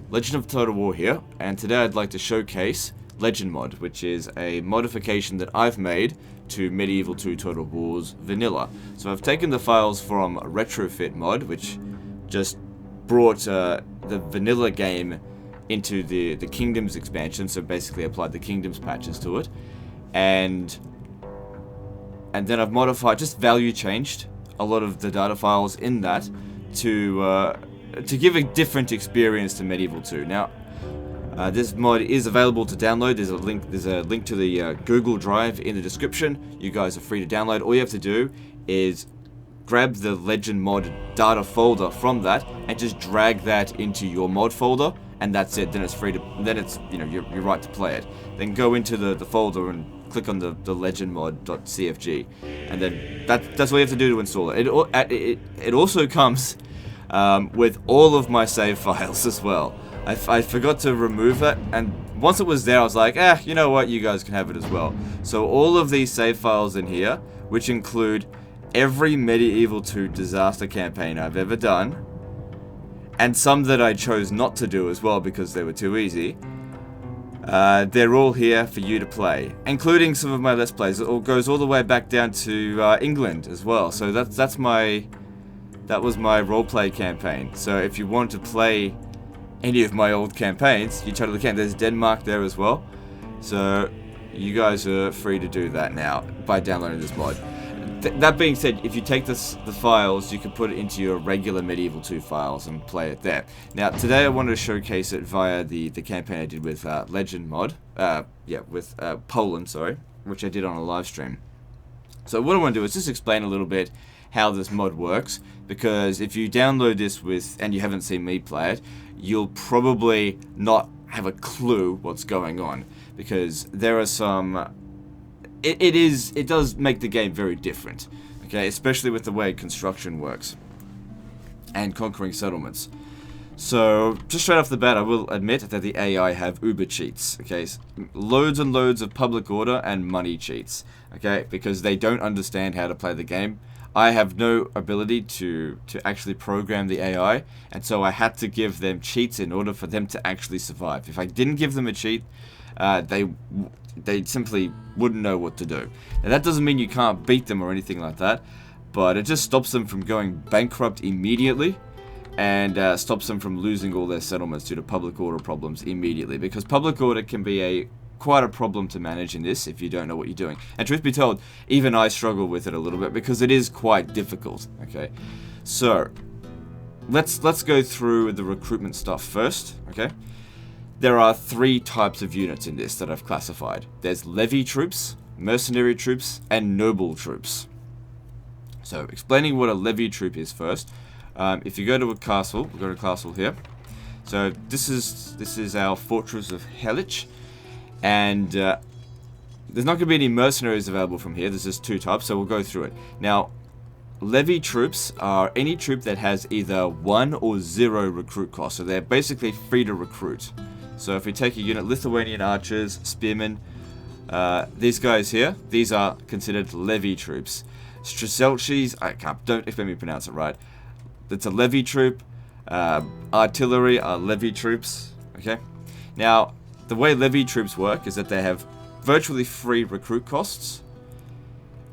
Legend of Total War here, and today I'd like to showcase Legend Mod, which is a modification that I've made to Medieval 2 Total War's vanilla. So I've taken the files from Retrofit Mod, which just brought the vanilla game into the Kingdoms expansion, so basically applied the Kingdoms patches to it, and then I've modified, just value changed a lot of the data files in that to give a different experience to Medieval 2. Now, this mod is available to download. There's a link to the Google Drive in the description. You guys are free to download. All you have to do is grab the Legend Mod data folder from that and just drag that into your mod folder, and that's it. Then it's free to. Then it's you're right to play it. Then go into the folder and click on the legendmod.cfg, and then that's all you have to do to install it. It also comes with all of my save files as well. I forgot to remove that, and once it was there I was like, you know what, you guys can have it as well. So all of these save files in here, which include every Medieval 2 disaster campaign I've ever done, and some that I chose not to do as well because they were too easy, they're all here for you to play, including some of my Let's Plays. It all goes all the way back down to England as well. So that was my roleplay campaign. So if you want to play any of my old campaigns, you totally can. There's Denmark there as well. So you guys are free to do that now by downloading this mod. That being said, if you take the files, you can put it into your regular Medieval 2 files and play it there. Now, today I wanted to showcase it via the campaign I did with Legend Mod. With Poland, sorry, which I did on a live stream. So what I want to do is just explain a little bit how this mod works, because if you download this and you haven't seen me play it, you'll probably not have a clue what's going on, because there are some... It does make the game very different, okay, especially with the way construction works and conquering settlements. So, just straight off the bat, I will admit that the AI have uber cheats, okay, loads and loads of public order and money cheats, okay, because they don't understand how to play the game. I have no ability to actually program the AI, and so I had to give them cheats in order for them to actually survive. If I didn't give them a cheat, they simply wouldn't know what to do. Now that doesn't mean you can't beat them or anything like that, but it just stops them from going bankrupt immediately, and stops them from losing all their settlements due to public order problems immediately, because public order can be quite a problem to manage in this if you don't know what you're doing. And truth be told, even I struggle with it a little bit because it is quite difficult. Okay, so let's go through the recruitment stuff first. Okay. There are 3 types of units in this that I've classified. There's levy troops, mercenary troops, and noble troops. So, explaining what a levy troop is first. If you go to a castle, we'll go to a castle here. So this is our Fortress of Hellich, and there's not going to be any mercenaries available from here. There's just 2 types, so we'll go through it. Now, levy troops are any troop that has either 1 or 0 recruit cost, so they're basically free to recruit. So if we take a unit, Lithuanian archers, spearmen, these guys here, these are considered levy troops. Strzelci, don't expect me to pronounce it right. It's a levy troop. Artillery are levy troops. Okay. Now, the way levy troops work is that they have virtually free recruit costs,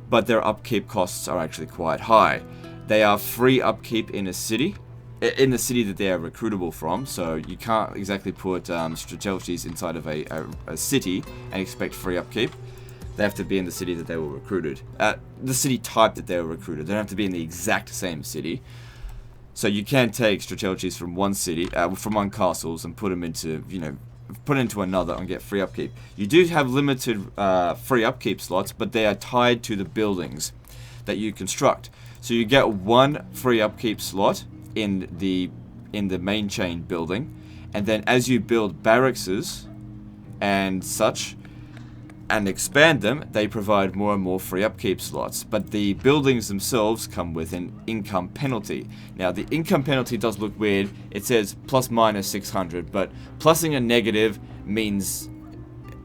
but their upkeep costs are actually quite high. They are free upkeep in the city that they are recruitable from, so you can't exactly put Strzelcis inside of a city and expect free upkeep. They have to be in the city that they were recruited. The city type that they were recruited. They don't have to be in the exact same city. So you can take Strzelcis from one city, from one castles, and put them into, another and get free upkeep. You do have limited free upkeep slots, but they are tied to the buildings that you construct. So you get 1 free upkeep slot in the main chain building, and then as you build barracks and such and expand them, they provide more and more free upkeep slots. But the buildings themselves come with an income penalty. Now, the income penalty does look weird. It says plus minus 600, but plussing a negative means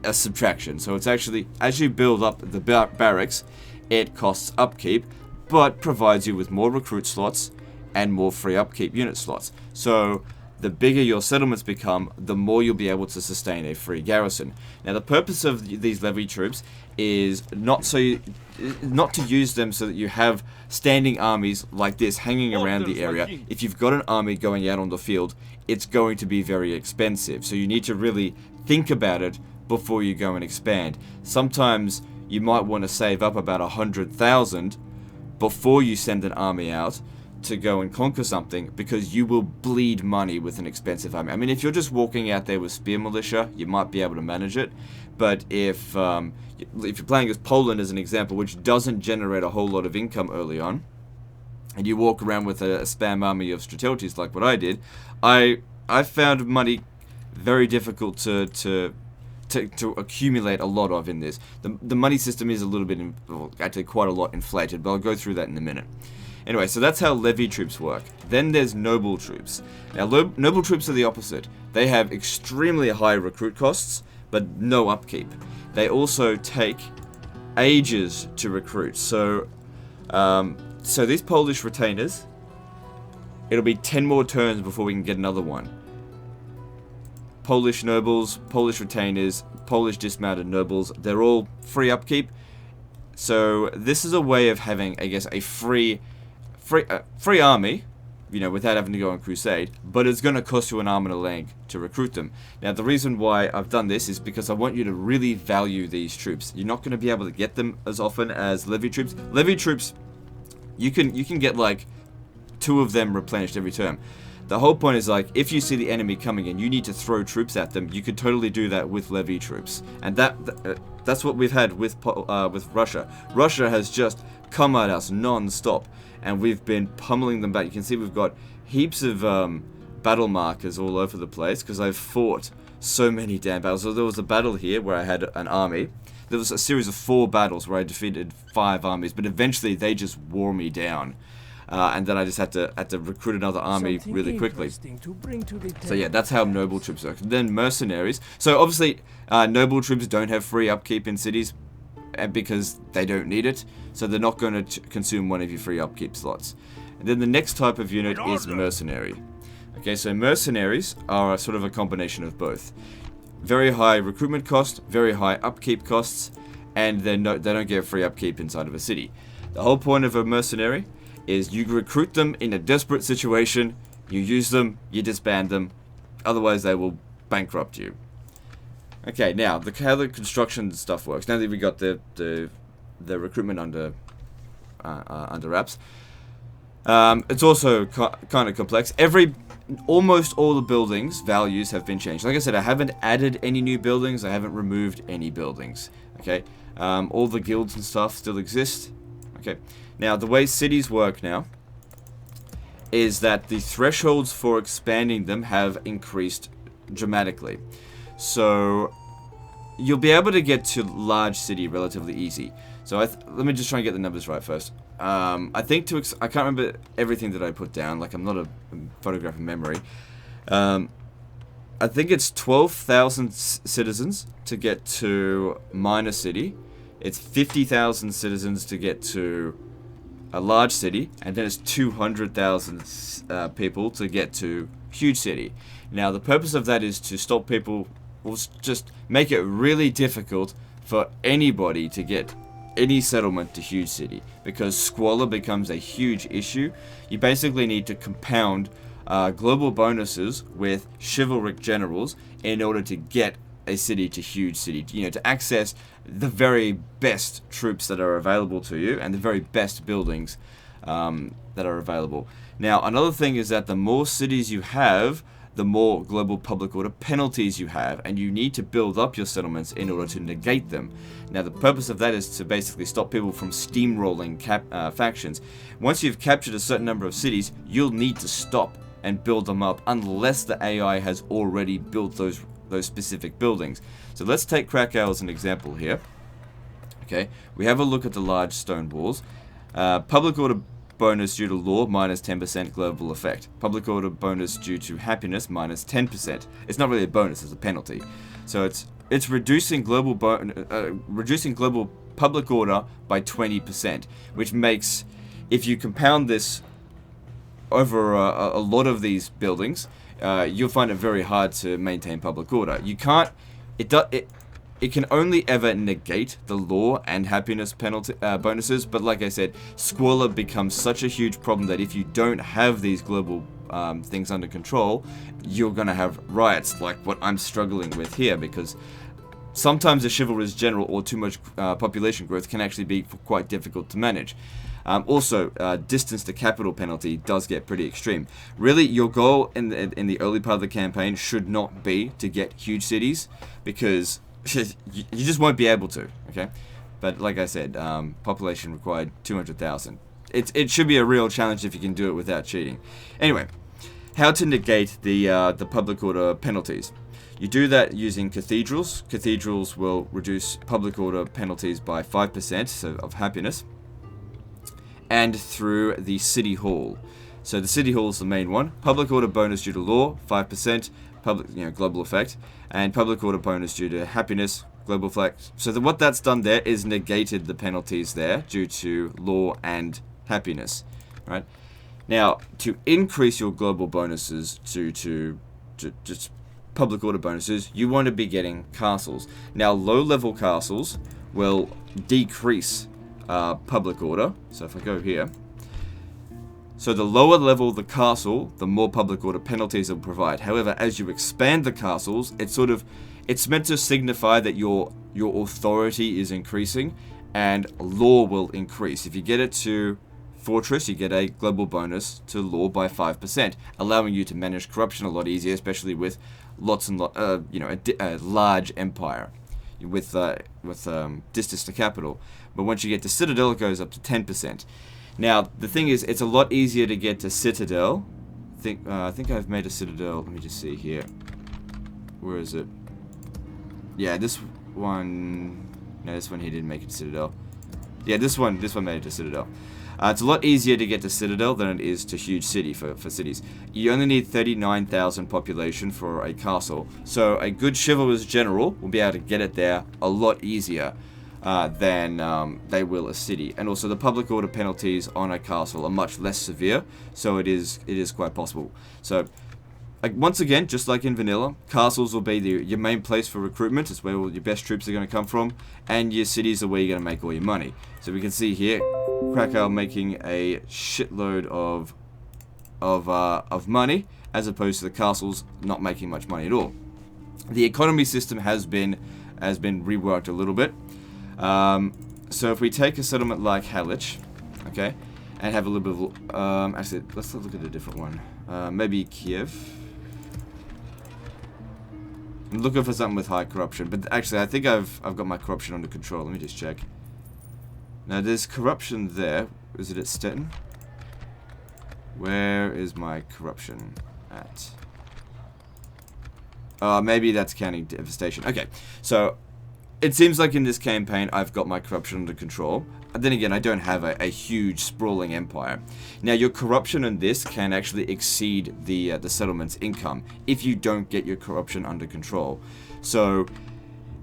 a subtraction. So it's actually, as you build up the barracks, it costs upkeep, but provides you with more recruit slots and more free upkeep unit slots. So the bigger your settlements become, the more you'll be able to sustain a free garrison. Now, the purpose of these levy troops is not to use them so that you have standing armies like this hanging around the area. If you've got an army going out on the field, it's going to be very expensive. So you need to really think about it before you go and expand. Sometimes you might want to save up about 100,000 before you send an army out to go and conquer something, because you will bleed money with an expensive army. I mean, if you're just walking out there with spear militia, you might be able to manage it. But if you're playing as Poland as an example, which doesn't generate a whole lot of income early on, and you walk around with a spam army of Streltsys like what I did, I found money very difficult to accumulate a lot of in this. The money system is a little bit, actually quite a lot inflated, but I'll go through that in a minute. Anyway, so that's how levy troops work. Then there's noble troops. Now, noble troops are the opposite. They have extremely high recruit costs, but no upkeep. They also take ages to recruit. So these Polish retainers, it'll be 10 more turns before we can get another one. Polish nobles, Polish retainers, Polish dismounted nobles, they're all free upkeep. So this is a way of having, I guess, a free army, without having to go on crusade, but it's going to cost you an arm and a leg to recruit them. Now, the reason why I've done this is because I want you to really value these troops. You're not going to be able to get them as often as levy troops. Levy troops, you can get like 2 of them replenished every turn. The whole point is, like, if you see the enemy coming in, you need to throw troops at them. You could totally do that with levy troops, and that's what we've had with Russia. Russia has just come at us non-stop, and we've been pummeling them back. You can see we've got heaps of battle markers all over the place because I've fought so many damn battles. So there was a battle here where I had an army. There was a series of 4 battles where I defeated 5 armies, but eventually they just wore me down. And then I just had to recruit another army really quickly. So yeah, that's how noble troops work. Then mercenaries. So obviously, noble troops don't have free upkeep in cities, because they don't need it. So they're not going to consume one of your free upkeep slots. And then the next type of unit is mercenary. Okay, so mercenaries are sort of a combination of both. Very high recruitment cost, very high upkeep costs, and they don't get free upkeep inside of a city. The whole point of a mercenary is you recruit them in a desperate situation, you use them, you disband them, otherwise they will bankrupt you. Okay, now how the construction stuff works. Now that we got the recruitment under wraps, it's also kind of complex. Almost all the buildings values have been changed. Like I said, I haven't added any new buildings. I haven't removed any buildings. Okay, all the guilds and stuff still exist. Okay, now the way cities work now is that the thresholds for expanding them have increased dramatically. So you'll be able to get to large city relatively easy. So let me just try and get the numbers right first. I think I can't remember everything that I put down. Like, I'm not a photograph of memory. I think it's 12,000 citizens to get to minor city. It's 50,000 citizens to get to a large city, and then it's 200,000 people to get to huge city. Now, the purpose of that is to stop people, or just make it really difficult for anybody to get any settlement to huge city, because squalor becomes a huge issue. You basically need to compound global bonuses with chivalric generals in order to get a city to huge city, to access the very best troops that are available to you and the very best buildings that are available. Now, another thing is that the more cities you have, the more global public order penalties you have, and you need to build up your settlements in order to negate them. Now, the purpose of that is to basically stop people from steamrolling factions. Once you've captured a certain number of cities, you'll need to stop and build them up unless the AI has already built those specific buildings. So let's take Krakow as an example here. Okay, we have a look at the large stone walls. Public order bonus due to law, minus 10% global effect. Public order bonus due to happiness, minus 10%. It's not really a bonus, it's a penalty. So it's reducing global public order by 20%, which makes, if you compound this over a lot of these buildings, you'll find it very hard to maintain public order. You can't. It can only ever negate the law and happiness penalty bonuses, but like I said, squalor becomes such a huge problem that if you don't have these global things under control, you're going to have riots like what I'm struggling with here, because sometimes a chivalrous general or too much population growth can actually be quite difficult to manage. Also, distance to capital penalty does get pretty extreme. Really, your goal in the early part of the campaign should not be to get huge cities, because you just won't be able to, okay? But like I said, population required 200,000. It should be a real challenge if you can do it without cheating. Anyway, how to negate the public order penalties. You do that using cathedrals. Cathedrals will reduce public order penalties by 5%, so of happiness, and through the city hall. So the city hall is the main one. Public order bonus due to law, 5%. Public, global effect, and public order bonus due to happiness, global effect. So what that's done there is negated the penalties there due to law and happiness, right? Now, to increase your global bonuses to just public order bonuses, you want to be getting castles. Now, low-level castles will decrease public order. So if I go here, so the lower level the castle, the more public order penalties it will provide. However, as you expand the castles, it's meant to signify that your authority is increasing and law will increase. If you get it to fortress, you get a global bonus to law by 5%, allowing you to manage corruption a lot easier, especially with lots and a large empire with distance to capital. But once you get to citadel, it goes up to 10%. Now, the thing is, it's a lot easier to get to Citadel. I think I've made a Citadel. Let me just see here. Where is it? Yeah, this one... No, this one he didn't make it to Citadel. Yeah, this one made it to Citadel. It's a lot easier to get to Citadel than it is to huge city for cities. You only need 39,000 population for a castle. So a good chivalrous general will be able to get it there a lot easier than they will a city. And also the public order penalties on a castle are much less severe, so it is quite possible. So once again, just like in vanilla, castles will be your main place for recruitment. It's where all your best troops are going to come from, and your cities are where you're going to make all your money. So we can see here Krakow making a shitload of money, as opposed to the castles not making much money at all. The economy system has been reworked a little bit. So if we take a settlement like Halych, okay, and have a little bit of... actually, let's look at a different one. Maybe Kiev. I'm looking for something with high corruption, but actually I think I've got my corruption under control. Let me just check. Now there's corruption there. Is it at Stettin? Where is my corruption at? Maybe that's counting devastation. Okay, so it seems like in this campaign I've got my corruption under control. And then again, I don't have a huge sprawling empire. Now your corruption in this can actually exceed the settlement's income if you don't get your corruption under control. So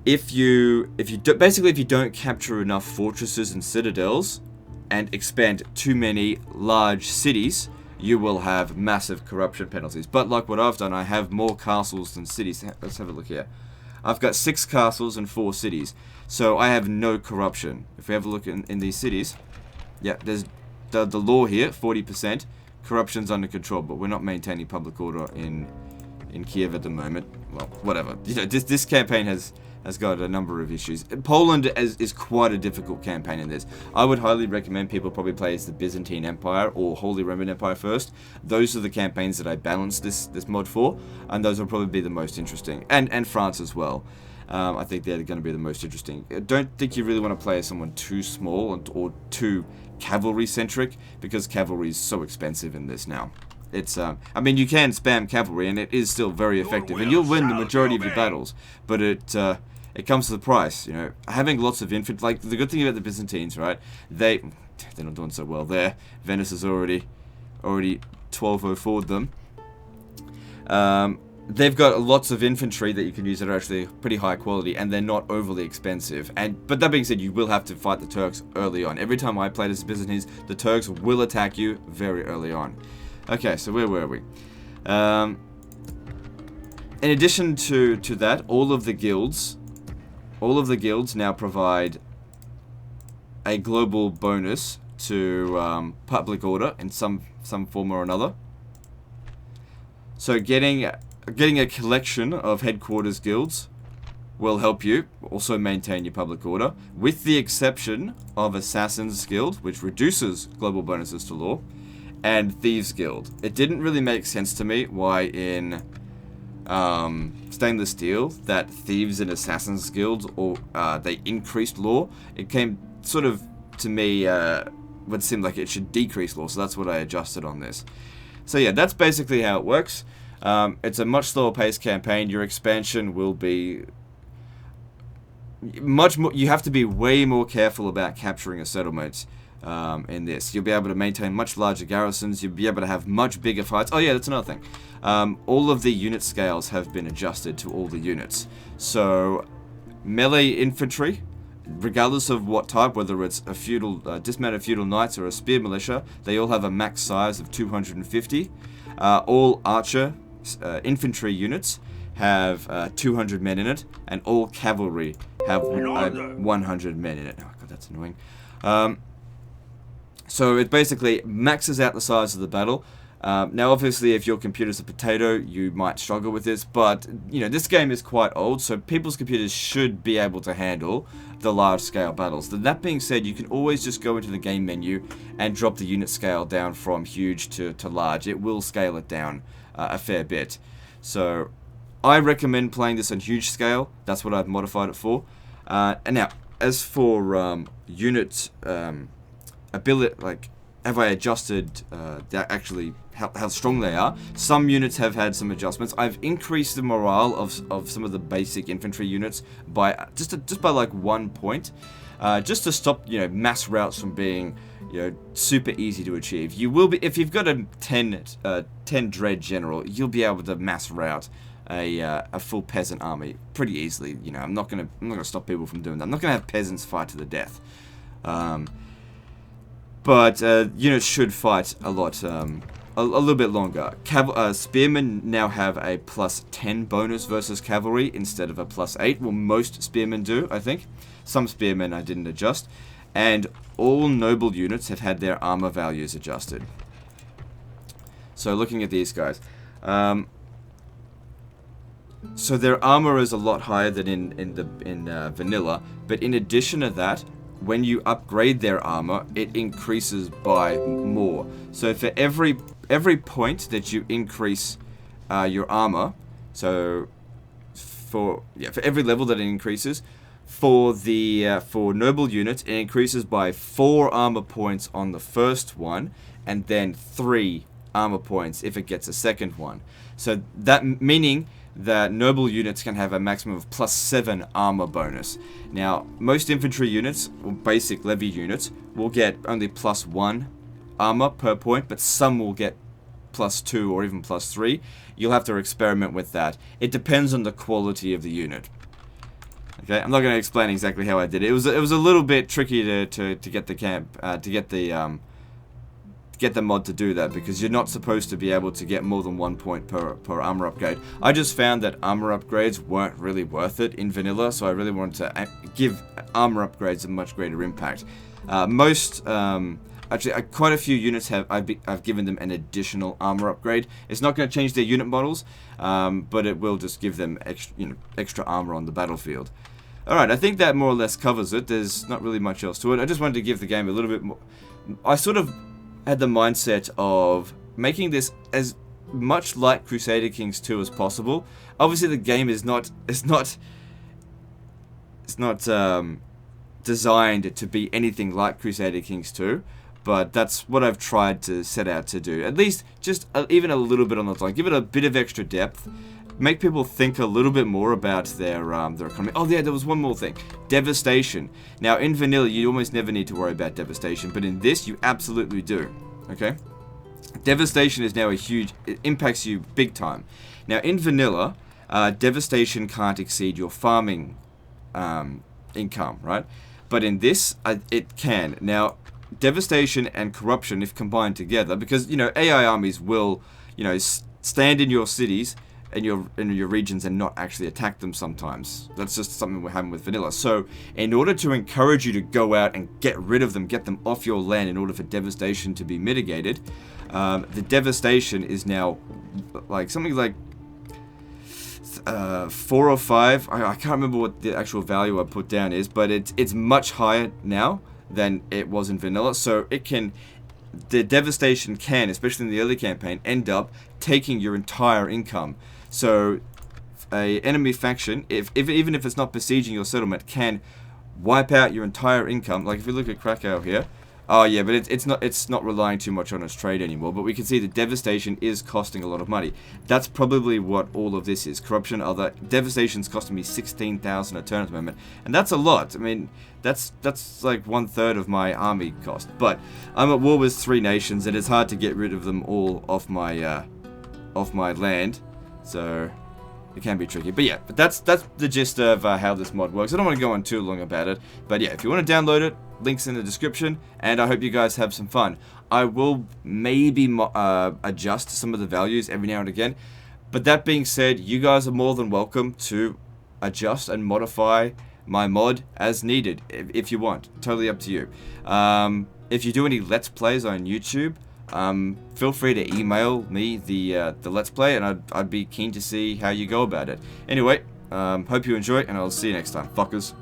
if you don't capture enough fortresses and citadels and expand too many large cities, you will have massive corruption penalties. But like what I've done, I have more castles than cities. Let's have a look here. I've got 6 castles and 4 cities, so I have no corruption. If we have a look in these cities, yeah, there's the law here, 40%. Corruption's under control, but we're not maintaining public order in Kiev at the moment. Well, whatever. You know, this campaign has got a number of issues. Poland is quite a difficult campaign in this. I would highly recommend people probably play as the Byzantine Empire or Holy Roman Empire first. Those are the campaigns that I balance this mod for, and those will probably be the most interesting. And France as well. I think they're going to be the most interesting. I don't think you really want to play as someone too small or too cavalry-centric, because cavalry is so expensive in this now. It's, I mean, you can spam cavalry, and it is still very effective, and you'll win the majority of your battles, but it comes to the price, you know. Having lots of infantry, like, the good thing about the Byzantines, right, they're not doing so well there. Venice has already 1204'd them. They've got lots of infantry that you can use that are actually pretty high quality, and they're not overly expensive. But that being said, you will have to fight the Turks early on. Every time I played as Byzantines, the Turks will attack you very early on. Okay, so where were we? in addition to that, all of the guilds now provide a global bonus to public order in some form or another. So getting a collection of headquarters guilds will help you also maintain your public order, with the exception of Assassin's Guild, which reduces global bonuses to law, and Thieves Guild. It didn't really make sense to me why in Stainless Steel that Thieves and Assassin's Guild they increased law. It came sort of to me would seem like it should decrease law, so that's what I adjusted on this. So yeah, that's basically how it works. It's a much slower paced campaign. Your expansion will be much more. You have to be way more careful about capturing a settlement in this. You'll be able to maintain much larger garrisons. You'll be able to have much bigger fights. Oh yeah, that's another thing. All of the unit scales have been adjusted to all the units. So melee infantry, regardless of what type, whether it's a feudal dismounted feudal knights or a spear militia, they all have a max size of 250. All archer infantry units have 200 men in it, and all cavalry have 100 men in it. Oh god, that's annoying. So it basically maxes out the size of the battle. Now obviously if your computer's a potato, you might struggle with this, but you know, this game is quite old, so people's computers should be able to handle the large scale battles. That being said, you can always just go into the game menu and drop the unit scale down from huge to large. It will scale it down a fair bit. So I recommend playing this on huge scale. That's what I've modified it for. And now, as for unit ability, like, have I adjusted actually how strong they are? Some units have had some adjustments. I've increased the morale of some of the basic infantry units by just by like 1 point, just to stop, you know, mass routes from being, you know, super easy to achieve. You will be, if you've got a 10 dread general, you'll be able to mass route a full peasant army pretty easily. You know, I'm not gonna stop people from doing that. I'm not gonna have peasants fight to the death. But units should fight a lot, a little bit longer. Spearmen now have a +10 bonus versus cavalry instead of a +8. Well, most spearmen do, I think. Some spearmen I didn't adjust. And all noble units have had their armor values adjusted. So looking at these guys. So their armor is a lot higher than in vanilla, but in addition to that, when you upgrade their armor, it increases by more. So for every point that you increase your armor, so for every level that it increases, for noble units, it increases by 4 armor points on the first one, and then 3 armor points if it gets a second one. So that meaning that noble units can have a maximum of +7 armor bonus. Now, most infantry units, or basic levy units, will get only +1 armor per point, but some will get +2 or even +3. You'll have to experiment with that. It depends on the quality of the unit. Okay, I'm not going to explain exactly how I did it. It was a little bit tricky to get the get the mod to do that, because you're not supposed to be able to get more than 1 point per armor upgrade. I just found that armor upgrades weren't really worth it in vanilla, so I really wanted to give armor upgrades a much greater impact. Actually, quite a few units I've given them an additional armor upgrade. It's not going to change their unit models, but it will just give them extra armor on the battlefield. Alright, I think that more or less covers it. There's not really much else to it. I just wanted to give the game a little bit more. I sort of had the mindset of making this as much like Crusader Kings 2 as possible. Obviously, the game is not designed to be anything like Crusader Kings 2, but that's what I've tried to set out to do. At least just even a little bit on the line. Give it a bit of extra depth. Make people think a little bit more about their economy. Oh yeah, there was one more thing. Devastation. Now in vanilla, you almost never need to worry about devastation, but in this, you absolutely do. Okay? Devastation is now it impacts you big time. Now in vanilla, devastation can't exceed your farming income, right? But in this, it can. Now, devastation and corruption, if combined together, because, you know, AI armies will, you know, stand in your cities, in your regions and not actually attack them sometimes. That's just something we're having with vanilla. So in order to encourage you to go out and get rid of them, get them off your land in order for devastation to be mitigated, the devastation is now like something like 4 or 5. I can't remember what the actual value I put down is, but it's much higher now than it was in vanilla. So the devastation can, especially in the early campaign, end up taking your entire income. So a enemy faction, even if it's not besieging your settlement, can wipe out your entire income. Like if you look at Krakow here, oh yeah, but it's not relying too much on its trade anymore. But we can see the devastation is costing a lot of money. That's probably what all of this is. Corruption, other devastation's costing me 16,000 a turn at the moment, and that's a lot. I mean, that's like 1/3 of my army cost. But I'm at war with 3 nations, and it's hard to get rid of them all off my land. So it can be tricky. But yeah, that's the gist of how this mod works. I don't want to go on too long about it. But yeah, if you want to download it, links in the description. And I hope you guys have some fun. I will maybe adjust some of the values every now and again. But that being said, you guys are more than welcome to adjust and modify my mod as needed if you want. Totally up to you. If you do any Let's Plays on YouTube, feel free to email me the Let's Play, and I'd be keen to see how you go about it. Anyway, hope you enjoy, and I'll see you next time, fuckers.